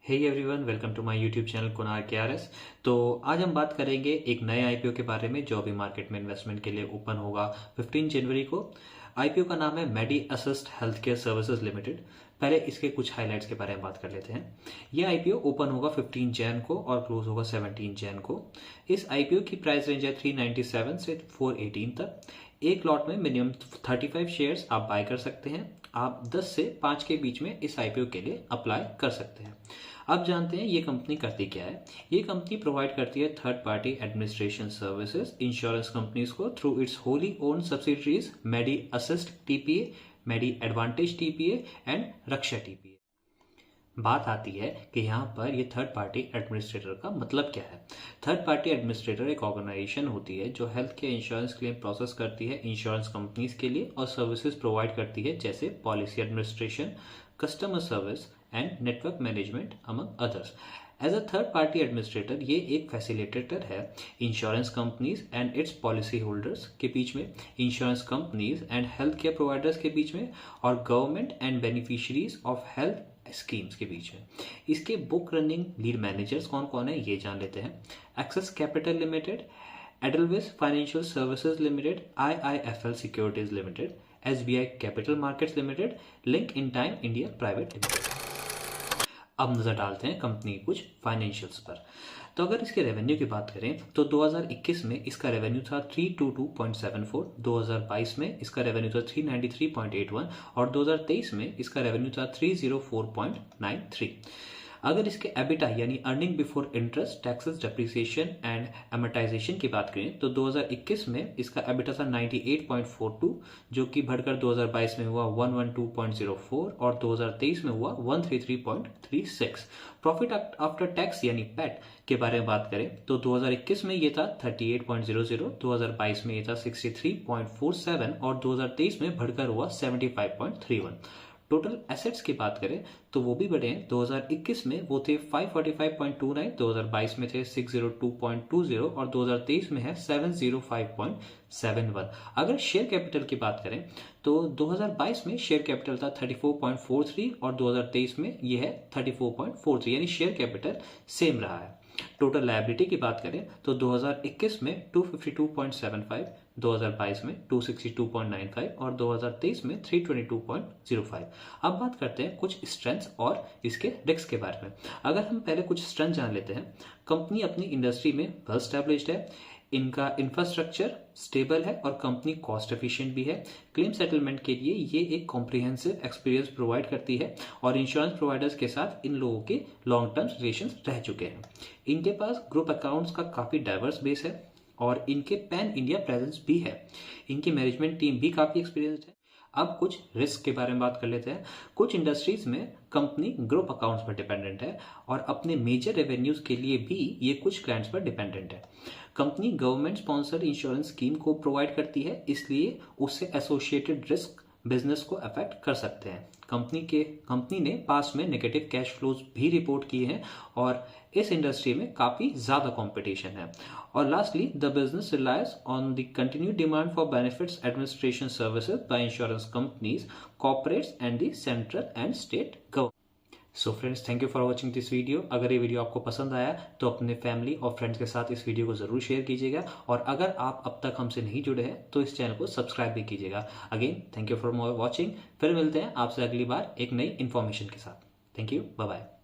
Hey everyone, welcome to my YouTube channel Kunar KRS. तो आज हम बात करेंगे एक नए आईपीओ के बारे में जो अभी मार्केट में इन्वेस्टमेंट के लिए ओपन होगा 15 जनवरी को। आईपीओ का नाम है Medi Assist health care services limited. पहले इसके कुछ हाइलाइट्स के बारे में बात कर लेते हैं। यह आईपीओ ओपन होगा 15 जैन को और क्लोज होगा 17 जैन को। इस आईपीओ की प्राइस रेंज है 397 से 418 तक। एक लॉट में मिनिमम 35 शेयर्स आप बाय कर सकते हैं। आप 10 से 5 के बीच में इस आईपीओ के लिए अप्लाई कर सकते हैं। अब जानते हैं ये कंपनी करती क्या है। ये कंपनी प्रोवाइड करती है third party administration services insurance companies को through its wholly own subsidiaries Medi Assist TPA, Medi Advantage TPA and Raksha TPA. बात आती है कि यहाँ पर ये थर्ड पार्टी एडमिनिस्ट्रेटर का मतलब क्या है। थर्ड पार्टी एडमिनिस्ट्रेटर एक ऑर्गेनाइजेशन होती है जो health care insurance claim process करती है इंश्योरेंस कंपनीज के लिए और सर्विसेज प्रोवाइड करती है जैसे policy administration, customer service and network management among others. As a third party administrator ये एक फैसिलिटेटर है insurance companies and its policy holders के बीच में, insurance companies and health care providers के बीच में और government and beneficiaries of health schemes के बीच में। इसके बुक रनिंग लीड मैनेजर्स कौन कौन है ये जान लेते हैं। Axis capital limited, Edelweiss financial services limited, IIFL securities limited, SBI capital markets limited, Link Intime India private limited. अब नजर डालते हैं कंपनी के कुछ फाइनेंशियल्स पर। तो अगर इसके रेवेन्यू की बात करें तो 2021 में इसका रेवेन्यू था 322.74, 2022 में इसका रेवेन्यू था 393.81 और 2023 में इसका रेवेन्यू था 304.93। अगर इसके एबिटा यानी earning before interest taxes depreciation and amortisation की बात करें तो 2021 में इसका एबिटा था 98.42 जो कि बढ़कर 2022 में हुआ 112.04 और 2023 में हुआ 133.36। प्रॉफिट आफ्टर टैक्स यानी पैट के बारे में बात करें तो 2021 में ये था 38.00, 2022 में ये था 63.47 और 2023 में बढ़कर हुआ 75.31। टोटल एसेट्स की बात करें तो वो भी बढ़े हैं। 2021 में वो थे 545.29, 2022 में थे 602.20 और 2023 में है 705.71। अगर शेयर कैपिटल की बात करें तो 2022 में शेयर कैपिटल था 34.43 और 2023 में ये है 34.43, यानी शेयर कैपिटल सेम रहा है। टोटल लायबिलिटी की बात करें तो 2021 में 252.75, 2022 में 262.95 और 2023 में 322.05। अब बात करते हैं कुछ स्ट्रेंथ्स और इसके रिस्क के बारे में। अगर हम पहले कुछ स्ट्रेंथ जान लेते हैं। कंपनी अपनी इंडस्ट्री में वेल स्टैब्लिश्ड है, इनका इंफ्रास्ट्रक्चर स्टेबल है और कंपनी कॉस्ट एफिशिएंट भी है। क्लेम सेटलमेंट के लिए ये एक कॉम्प्रिहेंसिव एक्सपीरियंस प्रोवाइड करती है और इंश्योरेंस प्रोवाइडर्स के साथ इन लोगों के लॉन्ग टर्म रिलेशन रह चुके हैं। इनके पास ग्रुप अकाउंट्स का काफ़ी डाइवर्स बेस है और इनके पैन इंडिया प्रेजेंस भी है। इनकी मैनेजमेंट टीम भी काफ़ी एक्सपीरियंस्ड है। अब कुछ रिस्क के बारे में बात कर लेते हैं। कुछ इंडस्ट्रीज में कंपनी ग्रुप अकाउंट्स पर डिपेंडेंट है और अपने मेजर रेवेन्यूज के लिए भी ये कुछ क्लाइंट्स पर डिपेंडेंट है। Company government sponsored insurance scheme को प्रोवाइड करती है, इसलिए उससे एसोसिएटेड रिस्क बिजनेस को अफेक्ट कर सकते हैं। कंपनी ने पास में नेगेटिव कैश फ्लोज भी रिपोर्ट किए हैं और इस इंडस्ट्री में काफ़ी ज़्यादा कंपटीशन है। और lastly the business relies on the continued demand for benefits administration services by insurance companies, corporates and the central and state government. So friends, thank you for watching this video. अगर ये video आपको पसंद आया तो अपने family और friends के साथ इस वीडियो को जरूर शेयर कीजिएगा और अगर आप अब तक हमसे नहीं जुड़े हैं तो इस चैनल को सब्सक्राइब भी कीजिएगा। Again thank you for watching. फिर मिलते हैं आपसे अगली बार एक नई इन्फॉर्मेशन के साथ। Thank you, bye bye.